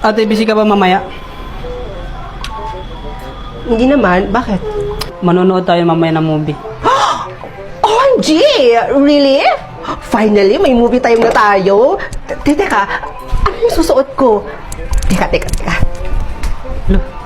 Ate, busy ka ba mamaya? Hindi naman. Bakit? Manonood tayo mamaya ng movie. OMG! Really? Finally, may movie time na tayo. Teka, ano yung susuot ko? Teka. Look.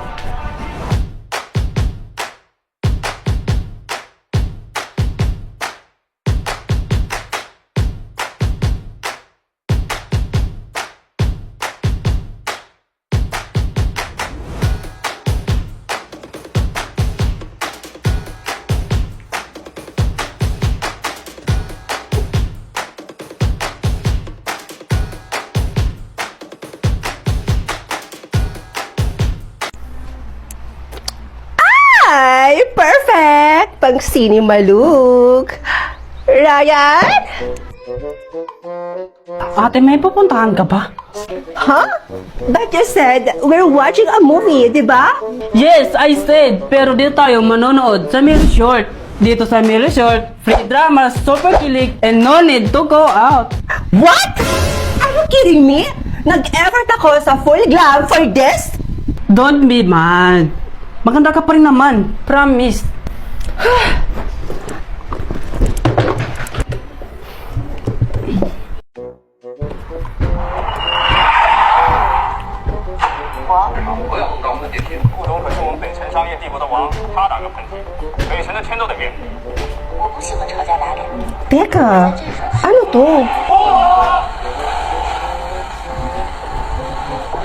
Ay, perfect! Pang cinema look. Ryan? Ate, may pupuntahan ka ba? Huh? But you said we're watching a movie, di ba? Yes, I said. Pero dito tayo manonood sa Mirror Short. Dito sa Mirror Short, free drama, super kilig, and no need to go out. What? Are you kidding me? Nag-effort ako sa full glam for this? Don't be mad. Maganda ka pa rin naman. Promise. Teka, ano to?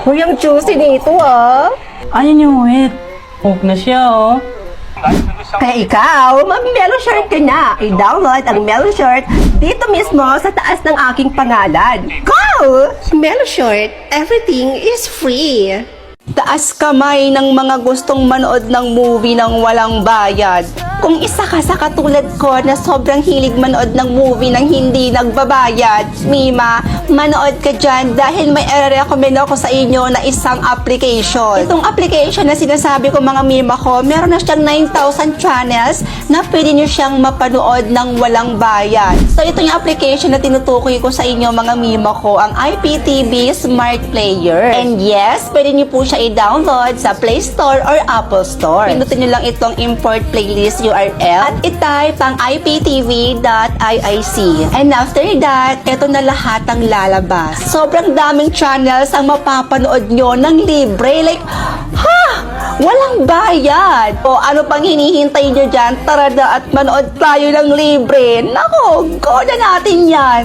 Uy, ang juicy nito ah. Ayun yung wait. Hook na siya, oh. Kaya ikaw, mag-Mellow Shirt ka na. I-download ang Mellow Shirt dito mismo sa taas ng aking pangalan. Go! Mellow Shirt, everything is free. Taas kamay ng mga gustong manood ng movie ng walang bayad. Kung isa ka sa katulad ko na sobrang hilig manood ng movie ng hindi nagbabayad, Mima, manood ka dyan dahil may i-recommend ako sa inyo na isang application. Itong application na sinasabi ko mga Mima ko, meron na siyang 9,000 channels na pwede nyo siyang mapanood ng walang bayad. So ito yung application na tinutukoy ko sa inyo mga Mima ko, ang IPTV Smart Player. And yes, pwede nyo po siya i-download sa Play Store or Apple Store. Pindutin nyo lang itong import playlist URL at i-type ang iptv.iic. And after that, ito na lahat ang lalabas. Sobrang daming channels ang mapapanood nyo ng libre. Like, walang bayad! O ano pang hinihintay nyo dyan? Tara na at manood tayo ng libre. Nako, go na natin yan!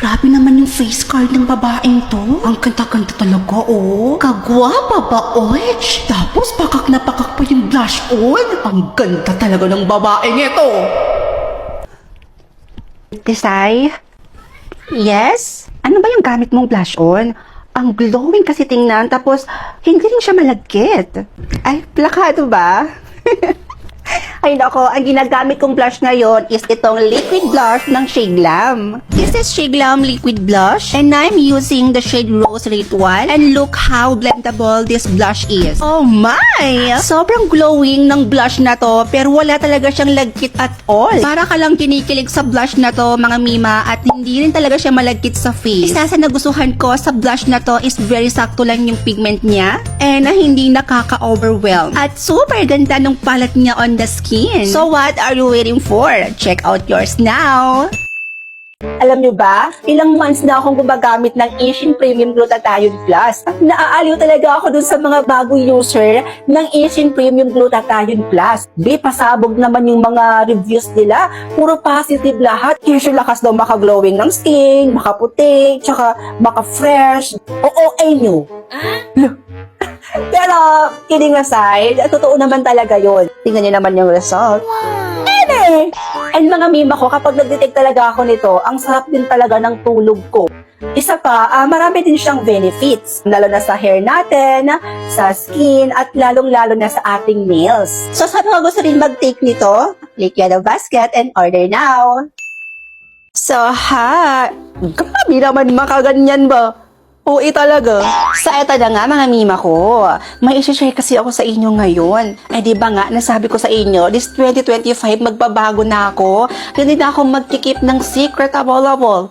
Grabe naman yung face card ng babaeng to. Ang kanta-kanta talaga, oh. Kagwapa ba, Oich? Tapos pakak na pakak pa yung blush on. Ang ganda talaga ng babaeng ito. Desai? Yes? Ano ba yung gamit mong blush on? Ang glowing kasi tingnan, tapos hindi rin siya malagkit. Ay, plakado ba? Ay nako, ang ginagamit kong blush ngayon is itong liquid blush ng Shea Glam. This is Shea Glam liquid blush and I'm using the shade Rose Ritual and look how blendable this blush is. Oh my! Sobrang glowing ng blush na to pero wala talaga siyang lagkit at all. Para ka lang kinikilig sa blush na to mga Mima at hindi rin talaga siya malagkit sa face. Isa sa nagustuhan ko sa blush na to is very sakto lang yung pigment niya and na hindi nakaka-overwhelm. At super ganda ng palette niya on the skin. So what are you waiting for? Check out yours now! Alam nyo ba, ilang months na akong gumagamit ng Asian Premium Glutathione Plus. At naaaliw talaga ako dun sa mga bagong user ng Asian Premium Glutathione Plus. Di pasabog naman yung mga reviews nila. Puro positive lahat. Usually lakas daw maka-glowing ng skin, makaputi, tsaka maka-fresh. Oo, nyo. Pero, kidding aside, totoo naman talaga yun. Tingnan niyo naman yung result. And mga mima ko, kapag nag-detect talaga ako nito, ang sarap din talaga ng tulog ko. Isa pa, marami din siyang benefits, lalo na sa hair natin, sa skin, at lalong-lalo na sa ating nails. So, sa mga gusto rin mag-take nito, click Yellow Basket and order now. So, grabe naman makaganyan ba? Oo, talaga. Sa eto na nga, mga mima ko, may isi-share kasi ako sa inyo ngayon. Di ba nga, nasabi ko sa inyo, this 2025, magbabago na ako. Hindi na ako magkikip ng secret available.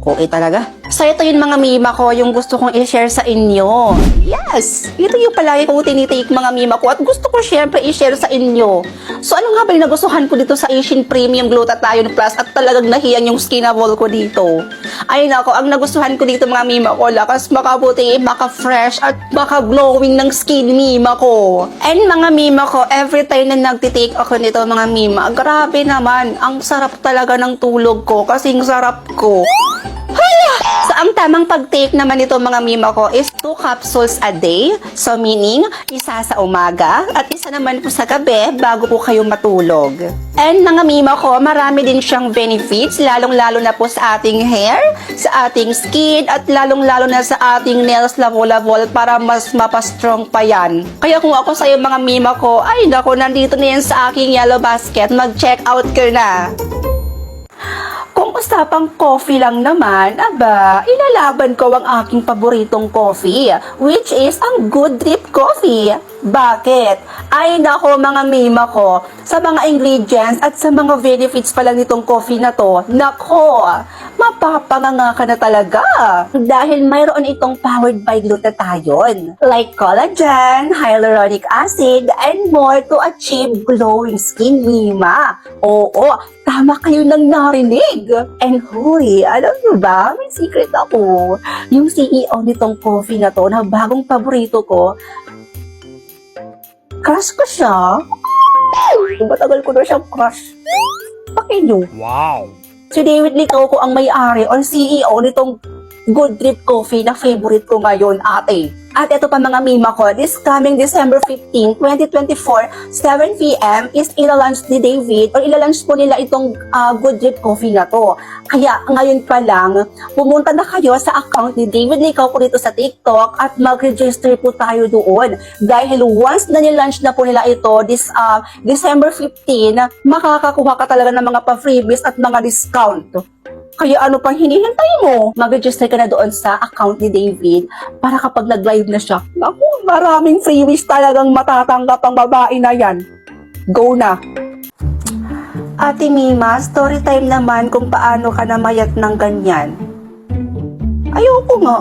Oo, talaga. So, ito yung mga mima ko, yung gusto kong i-share sa inyo. Yes! Ito yung palagi kong tinitake mga mima ko at gusto ko syempre i-share sa inyo. So, ano nga ba yung nagustuhan ko dito sa Asian Premium Glutathione Plus at talagang nahiyan yung skinable ko dito? Ay nako, ang nagustuhan ko dito mga mima ko, lakas makabuti, maka-fresh at maka-glowing ng skin mima ko. And mga mima ko, every time na nagtitake ako nito mga mima, grabe naman, ang sarap talaga ng tulog ko kasing sarap ko. So, ang tamang pag-take naman nito mga mima ko is 2 capsules a day. So, meaning, isa sa umaga at isa naman po sa gabi bago po kayo matulog. And mga mima ko, marami din siyang benefits, lalong-lalo na po sa ating hair, sa ating skin, at lalong-lalo na sa ating nails labo-labol para mas mapastrong pa yan. Kaya kung ako sa'yo mga mima ko, ay nako, nandito na yan sa aking Yellow Basket, mag-check out ka na. Kung usapang coffee lang naman, aba, ilalaban ko ang aking paboritong coffee, which is ang Good Drip Coffee. Bakit? Ay nako mga mima ko, sa mga ingredients at sa mga benefits pa lang nitong coffee na to, nako, mapapanganga ka na talaga. Dahil mayroon itong powered by glutathione, like collagen, hyaluronic acid, and more to achieve glowing skin, mima. Oo, tama kayo nang narinig. And huy, alam nyo ba, may secret ako. Yung CEO nitong coffee na to, na bagong paborito ko, crush ko siya. Matagal ko na siyang crush. Pakinyo. Wow! Si David Licoco ang may-ari or CEO nitong Good Drip Coffee na favorite ko ngayon, ate. At ito pa mga mima ko, this coming December 15, 2024, 7 p.m. is ilalunch ni David or ilalunch po nila itong Good Drip Coffee na to. Kaya ngayon pa lang, pumunta na kayo sa account ni David Licoco dito sa TikTok at mag-register po tayo doon. Dahil once na nilunch na po nila ito, this December 15, makakakuha ka talaga ng mga pa-freebies at mga discount. Kaya ano pang hinihintay mo? Mag-register ka na doon sa account ni David para kapag nag-live na siya, naku, maraming freebies talagang matatanggap ang babae na yan. Go na! Ate Mima, story time naman kung paano ka namayat ng ganyan. Ayoko nga.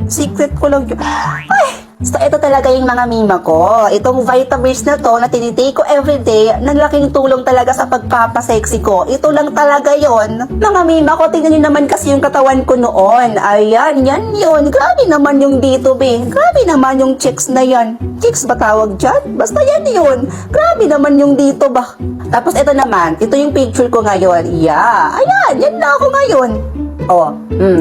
Secret ko lang yun. Ay! So, ito talaga yung mga mima ko. Itong vitamins na to na tinitake ko everyday, nalaking tulong talaga sa pagpapasexy ko. Ito lang talaga yon. Mga mima ko, tingnan nyo naman kasi yung katawan ko noon. Ayan, yan yun. Grabe naman yung dito, be. Grabe naman yung chicks na yan. Chicks ba tawag dyan? Basta yan yun. Grabe naman yung dito ba. Tapos ito naman, ito yung picture ko ngayon. Yeah, ayan, yan na ako ngayon. Oh,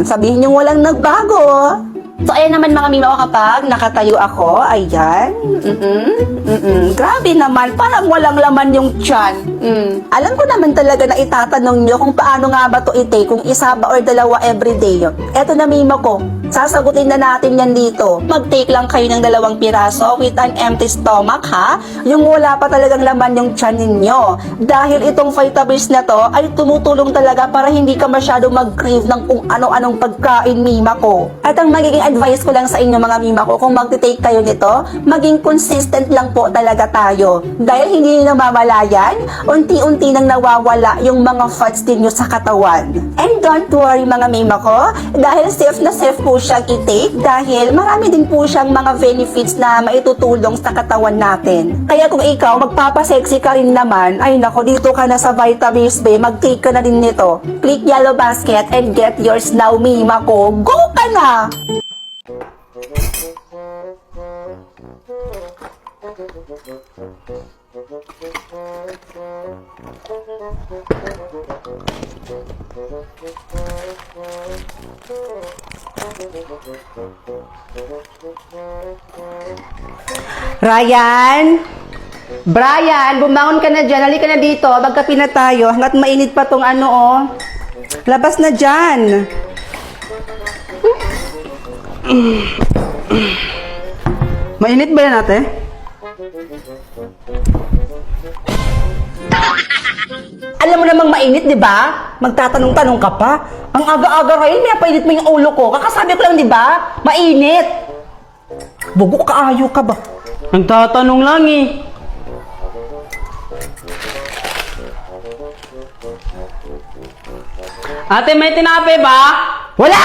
sabihin nyo walang nagbago. So, ayan naman mga mima ko kapag nakatayo ako. Ayan. Grabe naman. Parang walang laman yung tiyan. Alam ko naman talaga na itatanong nyo kung paano nga ba to i-take, kung isa ba or dalawa everyday. Eto na mima ko. Sasagutin na natin yan dito. Mag-take lang kayo ng 2 piraso with an empty stomach, ha? Yung wala pa talagang laman yung tiyan ninyo. Dahil itong vitamins na to ay tumutulong talaga para hindi ka masyado mag-crave ng kung ano-anong pagkain, mima ko. At ang magiging advice ko lang sa inyo mga mima ko, kung mag-take kayo nito, maging consistent lang po talaga tayo. Dahil hindi nyo namamalayan, unti-unti nang nawawala yung mga fats ninyo sa katawan. And don't worry mga mima ko, dahil safe na safe po siyang i-take, dahil marami din po siyang mga benefits na maitutulong sa katawan natin. Kaya kung ikaw magpapasexy ka rin naman, ay nako, dito ka na sa Vitamins B, mag-take ka na din nito. Click Yellow Basket and get yours now, mima ko. Go ka na! Ryan? Brian, bumangon ka na dyan. Halika na dito. Magkape na tayo. Hanggat mainit pa tong ano, oh. Labas na dyan. Mainit ba yan, ate? Alam mo namang mainit, di ba? Magtatanong-tanong ka pa. Ang aga-aga, Ryan, may painit mo yung ulo ko. Kakasabi ko lang, di ba? Mainit. Bugok ka, ayaw ka ba? Nagtatanong lang eh. Ate, may tinape ba? Wala!